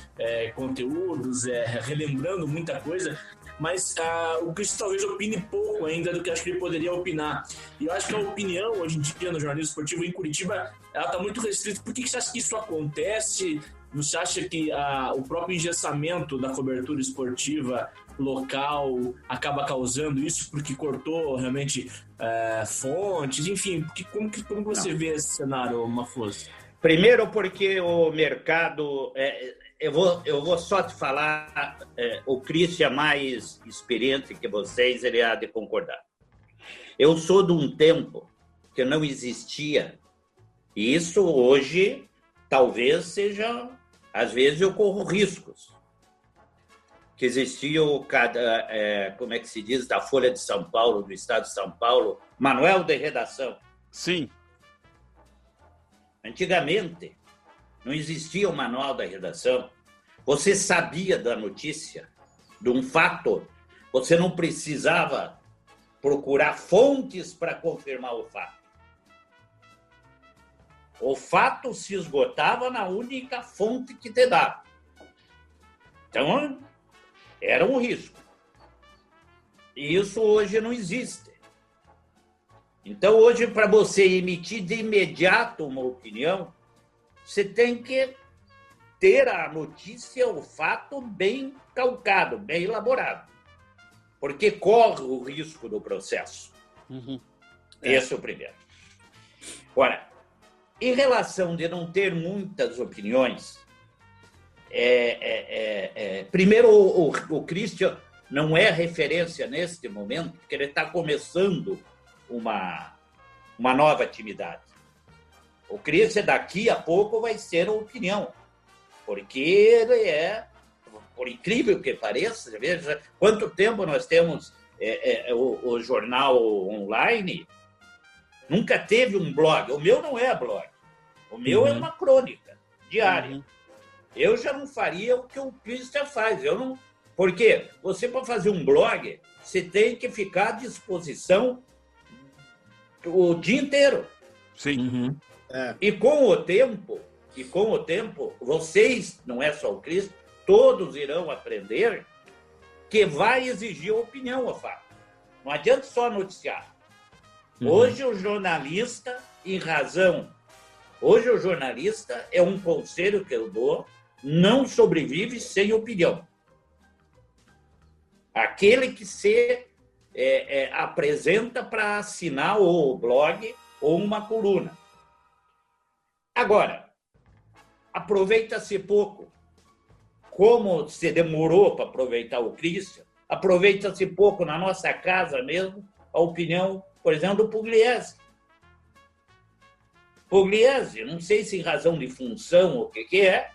conteúdos, relembrando muita coisa, mas o Christian talvez opine pouco ainda do que acho que ele poderia opinar. E eu acho que a opinião hoje em dia no jornalismo esportivo em Curitiba, ela está muito restrita. Por que você acha que isso acontece? Você acha que o próprio engessamento da cobertura esportiva local acaba causando isso porque cortou realmente fontes? Enfim, como você vê esse cenário, Mafuz? Primeiro porque o mercado... eu vou só te falar, o Christian é mais experiente que vocês, ele há de concordar. Eu sou de um tempo que não existia, e isso hoje talvez seja... Às vezes eu corro riscos. Que existia como é que se diz, da Folha de São Paulo, do Estado de São Paulo, manual de redação. Sim. Antigamente, não existia o manual da redação. Você sabia da notícia, de um fato, você não precisava procurar fontes para confirmar o fato. O fato se esgotava na única fonte que te dava. Então, era um risco. E isso hoje não existe. Então, hoje, para você emitir de imediato uma opinião, você tem que ter a notícia, o fato bem calcado, bem elaborado. Porque corre o risco do processo. Uhum. Esse é o primeiro. Ora, em relação de não ter muitas opiniões, primeiro o Christian não é referência neste momento, porque ele está começando uma nova atividade. O Christian daqui a pouco vai ser a opinião, porque ele por incrível que pareça, veja quanto tempo nós temos o jornal online. Nunca teve um blog. O meu não é blog. O meu é uma crônica diária. Uhum. Eu já não faria o que o Christian faz. Porque você, para fazer um blog, você tem que ficar à disposição o dia inteiro. Sim. Uhum. E com o tempo, vocês, não é só o Christian, todos irão aprender que vai exigir opinião ao fato. Não adianta só noticiar. Hoje o jornalista, hoje o jornalista é um conselho que eu dou, não sobrevive sem opinião. Aquele que se apresenta para assinar o blog ou uma coluna. Agora, aproveita-se pouco. Como se demorou para aproveitar o Christian, aproveita-se pouco na nossa casa mesmo a opinião, por exemplo, do Pugliese. Pugliese, não sei se em razão de função ou o que é,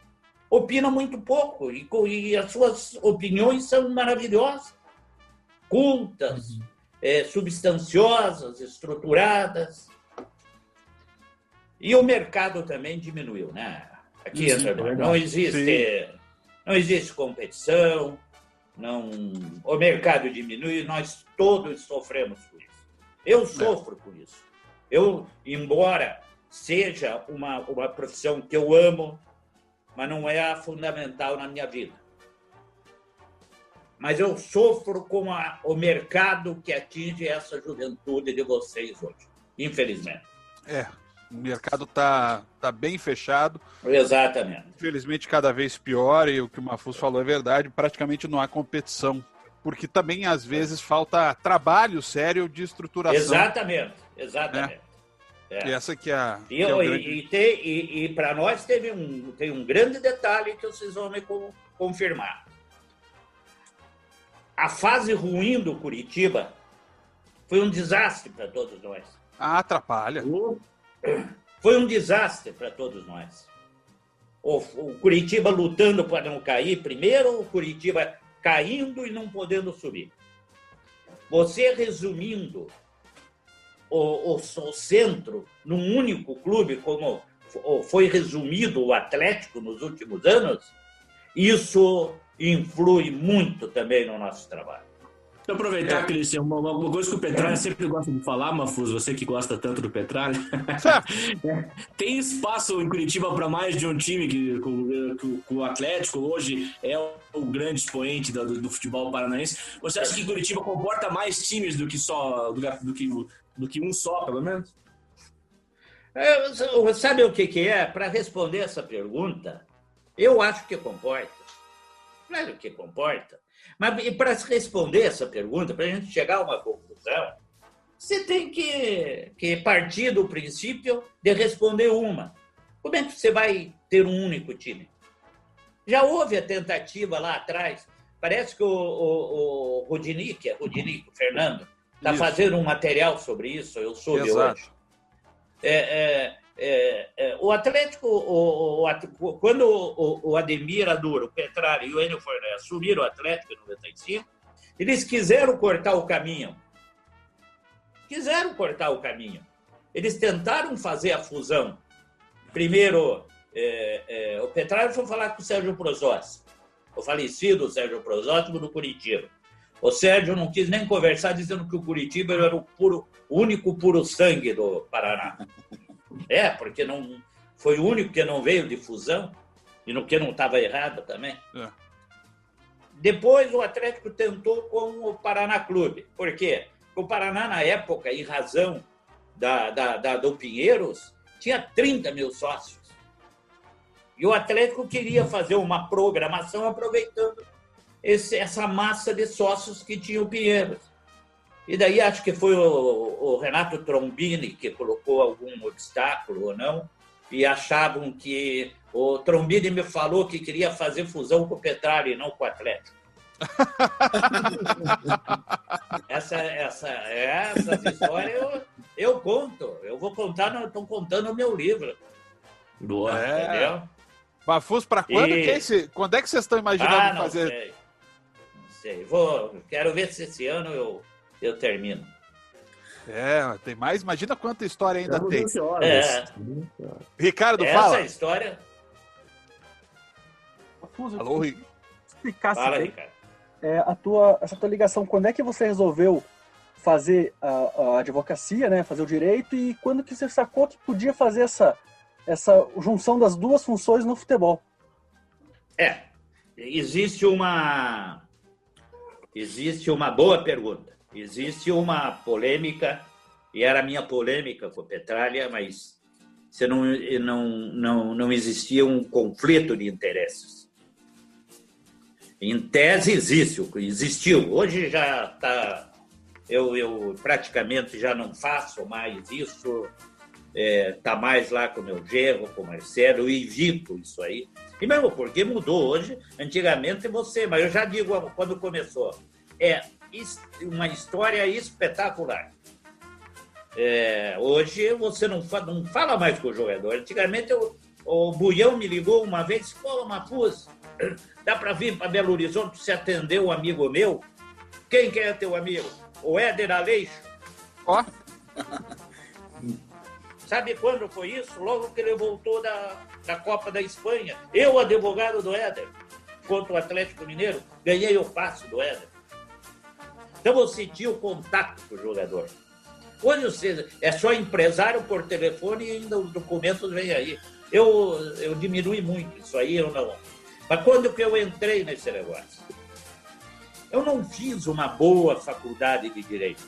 opina muito pouco e as suas opiniões são maravilhosas, cultas, substanciosas, estruturadas. E o mercado também diminuiu, né? Aqui não existe competição, o mercado diminui, nós todos sofremos por isso. Eu sofro por isso. Embora seja uma profissão que eu amo, mas não é a fundamental na minha vida. Mas eu sofro com o mercado que atinge essa juventude de vocês hoje, infelizmente. O mercado tá bem fechado. Exatamente. Infelizmente, cada vez pior, e o que o Mafuz falou é verdade, praticamente não há competição. Porque também, às vezes, falta trabalho sério de estruturação. Exatamente. E essa que é a... E para nós tem um grande detalhe que vocês vão me confirmar. A fase ruim do Curitiba foi um desastre para todos nós. Atrapalha. Foi um desastre para todos nós. O Curitiba lutando para não cair primeiro, o Curitiba caindo e não podendo subir. Você resumindo o centro num único clube, como foi resumido o Atlético nos últimos anos, isso influi muito também no nosso trabalho. Deixa eu aproveitar, Cristian, uma coisa que o Petralha sempre gosta de falar, Mafuz, você que gosta tanto do Petralha, tem espaço em Curitiba para mais de um time que o Atlético hoje é o grande expoente do futebol paranaense. Você acha que Curitiba comporta mais times do que um só, pelo menos? Sabe o que é? Para responder essa pergunta, eu acho que comporta. Claro que comporta. Mas para responder essa pergunta, para a gente chegar a uma conclusão, você tem que partir do princípio de responder uma. Como é que você vai ter um único time? Já houve a tentativa lá atrás. Parece que o Rodinick, o Fernando, está fazendo um material sobre isso, eu soube hoje. O Atlético, quando o Ademir Ador, o Petralha e o Enio Forné assumiram o Atlético em 95, eles quiseram cortar o caminho. Eles tentaram fazer a fusão. Primeiro, o Petralha foi falar com o Sérgio Prozóssi, o falecido Sérgio Prozóssi do Curitiba. O Sérgio não quis nem conversar, dizendo que o Curitiba era o único puro sangue do Paraná. Porque não foi o único que não veio de fusão e no que não estava errado também. Depois o Atlético tentou com o Paraná Clube. Por quê? Porque o Paraná, na época, em razão do Pinheiros, tinha 30 mil sócios. E o Atlético queria fazer uma programação aproveitando essa massa de sócios que tinha o Pinheiros. E daí acho que foi o Renato Trombini que colocou algum obstáculo ou não, e achavam que... O Trombini me falou que queria fazer fusão com o Petralha e não com o Atlético. Essas histórias eu conto. Eu vou contar, estou contando o meu livro. Boa. Entendeu? Mafuz, para quando quando é que vocês estão imaginando fazer? Não sei. Quero ver se esse ano eu termino. Tem mais. Imagina quanta história ainda tem. Ricardo, fala. Essa história... Alô, Ricardo. Fala, Ricardo. Essa tua ligação, quando é que você resolveu fazer a advocacia, né? Fazer o direito, e quando que você sacou que podia fazer essa junção das duas funções no futebol? Existe uma boa pergunta. Existe uma polêmica, e era a minha polêmica com o Petralha, mas não existia um conflito de interesses. Em tese existiu. Hoje já está... Eu praticamente já não faço mais isso. Está mais lá com o meu genro, com o Marcelo, eu evito isso aí. E mesmo porque mudou hoje. Antigamente mas eu já digo quando começou, uma história espetacular. Hoje você não fala mais com o jogador. Antigamente o Buião me ligou uma vez, pô, Mafuz, dá para vir para Belo Horizonte se atender um amigo meu? Quem que é teu amigo? O Éder Aleixo. Ó. Sabe quando foi isso? Logo que ele voltou da Copa da Espanha. Eu, advogado do Éder, contra o Atlético Mineiro, ganhei o passe do Éder. Então você tinha o contato com o jogador. Hoje você é só empresário por telefone e ainda os documentos vêm aí. Eu diminui muito isso aí, eu não. Mas quando que eu entrei nesse negócio? Eu não fiz uma boa faculdade de Direito,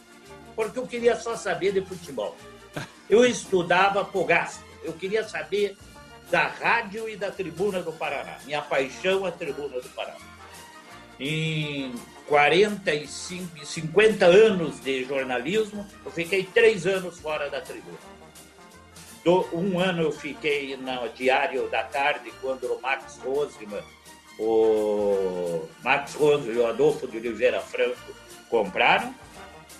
porque eu queria só saber de futebol. Eu estudava Fogasta, eu queria saber da rádio e da Tribuna do Paraná. Minha paixão é a Tribuna do Paraná. Em 50 anos de jornalismo, eu fiquei 3 anos fora da Tribuna. Um ano eu fiquei no Diário da Tarde, quando o Max Rosman e o Adolfo de Oliveira Franco compraram,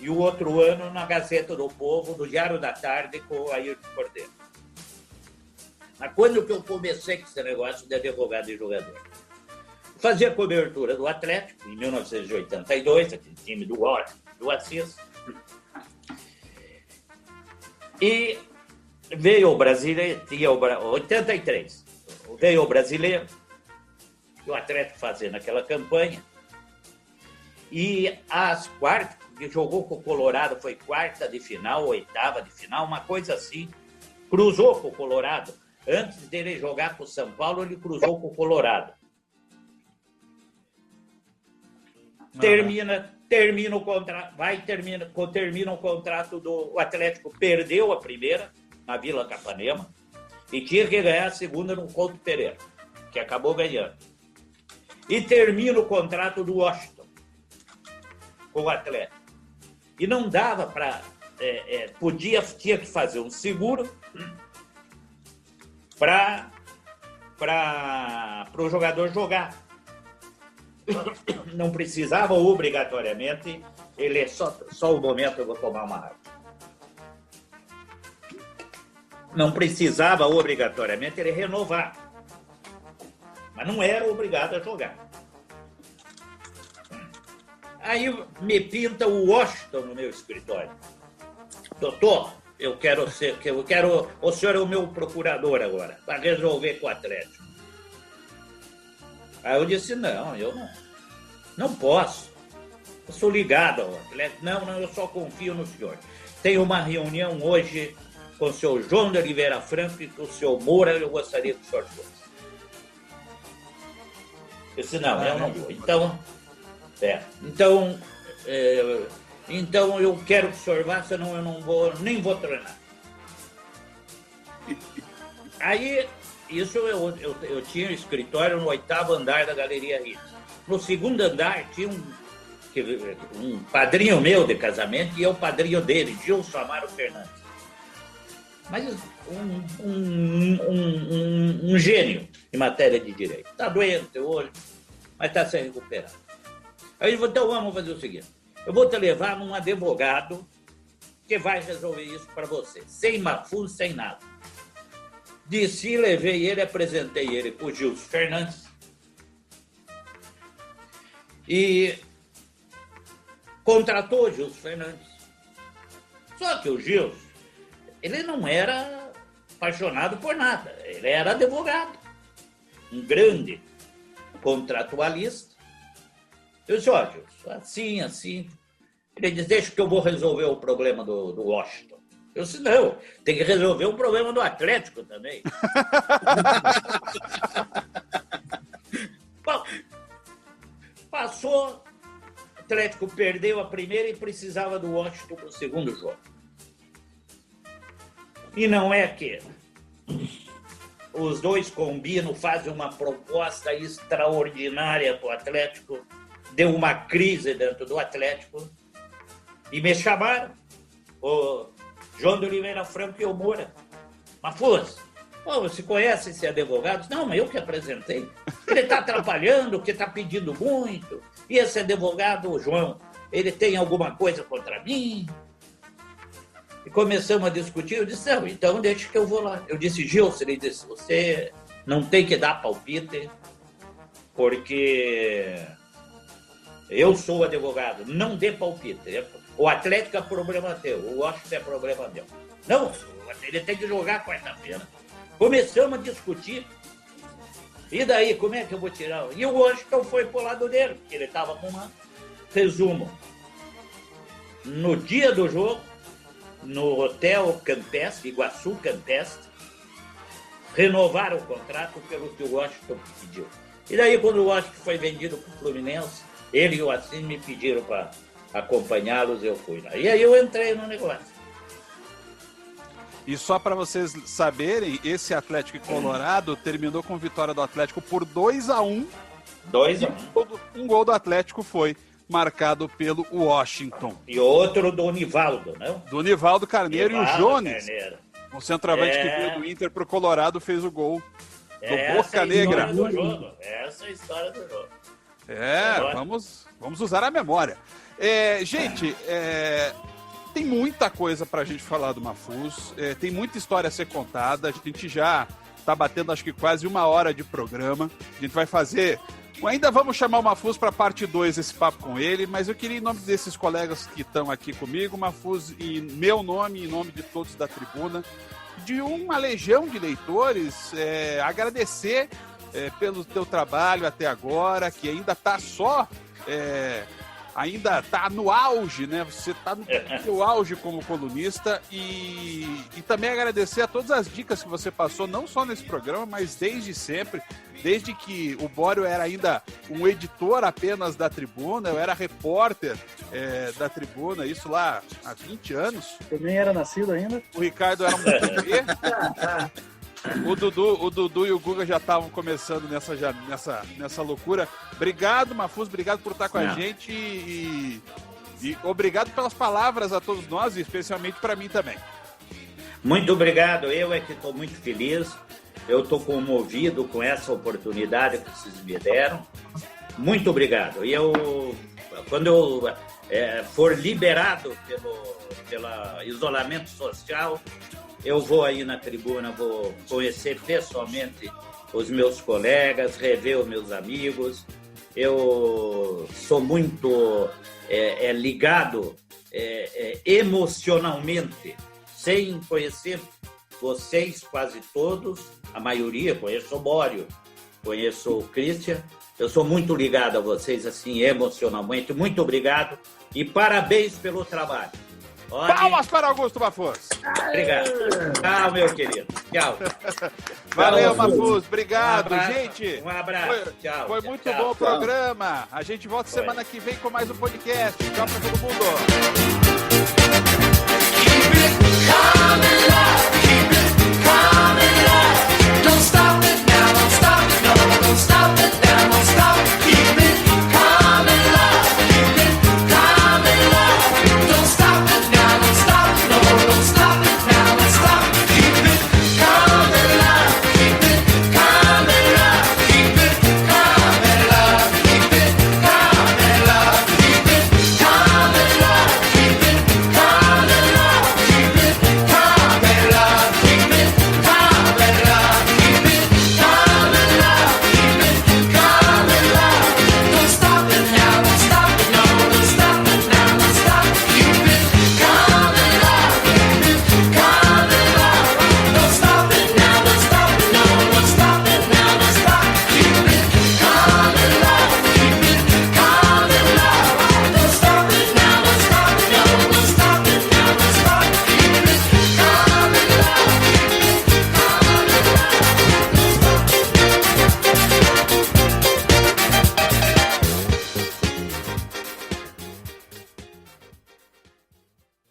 e o outro ano na Gazeta do Povo, no Diário da Tarde, com o Ayrton Cordeiro. Mas quando que eu comecei com esse negócio de advogado e jogador? Fazia cobertura do Atlético, em 1982, aquele time do Assis. E veio o brasileiro, 83, veio o brasileiro, o Atlético fazendo aquela campanha. E as quartas, que jogou com o Colorado, foi quarta de final, oitava de final, uma coisa assim. Cruzou com o Colorado. Antes dele jogar com o São Paulo, ele cruzou com o Colorado. Termina o contrato, termina o contrato do o Atlético, perdeu a primeira na Vila Capanema e tinha que ganhar a segunda no Couto Pereira, que acabou ganhando. E termina o contrato do Washington com o Atlético. E não dava para... tinha que fazer um seguro para o jogador jogar. Não precisava obrigatoriamente, ele só o momento eu vou tomar uma água. Não precisava obrigatoriamente ele renovar, mas não era obrigado a jogar. Aí me pinta o Washington no meu escritório. Doutor, o senhor é o meu procurador agora, para resolver com o Atlético. Aí eu disse, não, eu não posso. Eu sou ligado ao Atlético. Não, eu só confio no senhor. Tem uma reunião hoje com o senhor João de Oliveira Franco e com o senhor Moura, eu gostaria que o senhor fosse. Eu disse, não, eu não vou. Então eu quero que o senhor vá, senão eu nem vou treinar. Aí, isso eu tinha um escritório no 8º andar da Galeria Rio. No 2º andar tinha um padrinho meu de casamento e é o padrinho dele, Gilson Amaro Fernandes. Mas um gênio em matéria de direito. Está doente hoje, mas está se recuperando. Aí eu falei, então vamos fazer o seguinte, eu vou te levar num advogado que vai resolver isso para você, sem Mafuz, sem nada. Desci, levei ele, apresentei ele para o Gilson Fernandes e contratou o Gilson Fernandes. Só que o Gilson, ele não era apaixonado por nada, ele era advogado, um grande contratualista. Eu disse, ó, Gilson, assim. Ele disse, deixa que eu vou resolver o problema do Washington. Eu disse, não, tem que resolver o problema do Atlético também. Bom, passou, o Atlético perdeu a primeira e precisava do Washington para o segundo jogo. E não é que os dois combinam, fazem uma proposta extraordinária para o Atlético, deu uma crise dentro do Atlético e me chamaram, o João de Oliveira Franco e o Moura. Mafuz, você conhece esse advogado? Não, mas eu que apresentei. Ele está atrapalhando, que está pedindo muito. E esse advogado, o João, ele tem alguma coisa contra mim? E começamos a discutir, eu disse, não, então deixa que eu vou lá. Eu disse, Gilson, ele disse, você não tem que dar palpite, porque eu sou advogado, não dê palpite. O Atlético é problema teu, o Washington é problema meu. Não, ele tem que jogar quarta-feira. Começamos a discutir. E daí, como é que eu vou tirar? E o Washington foi pro lado dele, porque ele estava com uma... Resumo. No dia do jogo, no Hotel Campestre, Iguaçu Campestre, renovaram o contrato pelo que o Washington pediu. E daí, quando o Washington foi vendido para o Fluminense, ele e o Assis me pediram para acompanhá-los, eu fui lá. E aí eu entrei no negócio. E só para vocês saberem, esse Atlético Colorado terminou com vitória do Atlético por 2-1. 2-1. Um gol do Atlético foi marcado pelo Washington. E outro do Nivaldo, não? Do Nivaldo Carneiro e o Jones. Carneiro. O centroavante que veio do Inter pro Colorado fez o gol do Boca Negra. Essa é a história do jogo. Vamos usar a memória. Gente, tem muita coisa pra gente falar do Mafuz, tem muita história a ser contada, a gente já tá batendo acho que quase 1 hora de programa, a gente vai fazer... Ainda vamos chamar o Mafuz para parte 2 esse papo com ele, mas eu queria, em nome desses colegas que estão aqui comigo, Mafuz, em meu nome, em nome de todos da tribuna, de uma legião de leitores, agradecer pelo teu trabalho até agora, que ainda está ainda está no auge, né? Você está no seu auge como colunista e também agradecer a todas as dicas que você passou, não só nesse programa, mas desde sempre, desde que o Bório era ainda um editor apenas da Tribuna, eu era repórter da Tribuna, isso lá há 20 anos. Eu nem era nascido ainda. O Ricardo era um bebê. O Dudu e o Guga já estavam começando nessa loucura. Obrigado, Mafuz, obrigado por estar com a gente e obrigado pelas palavras a todos nós, e especialmente para mim também. Muito obrigado, eu é que estou muito feliz, eu estou comovido com essa oportunidade que vocês me deram. Muito obrigado. E quando eu for liberado pelo isolamento social, eu vou aí na tribuna, vou conhecer pessoalmente os meus colegas, rever os meus amigos. Eu sou muito ligado emocionalmente, sem conhecer vocês quase todos, a maioria, conheço o Bório, conheço o Christian. Eu sou muito ligado a vocês, assim, emocionalmente. Muito obrigado e parabéns pelo trabalho. Palmas para Augusto Mafuz. Obrigado. Tchau, meu querido. Tchau. Valeu, Mafuz. Obrigado, gente. Um abraço. Tchau. Foi muito bom o programa. A gente volta semana que vem com mais um podcast. Tchau para todo mundo.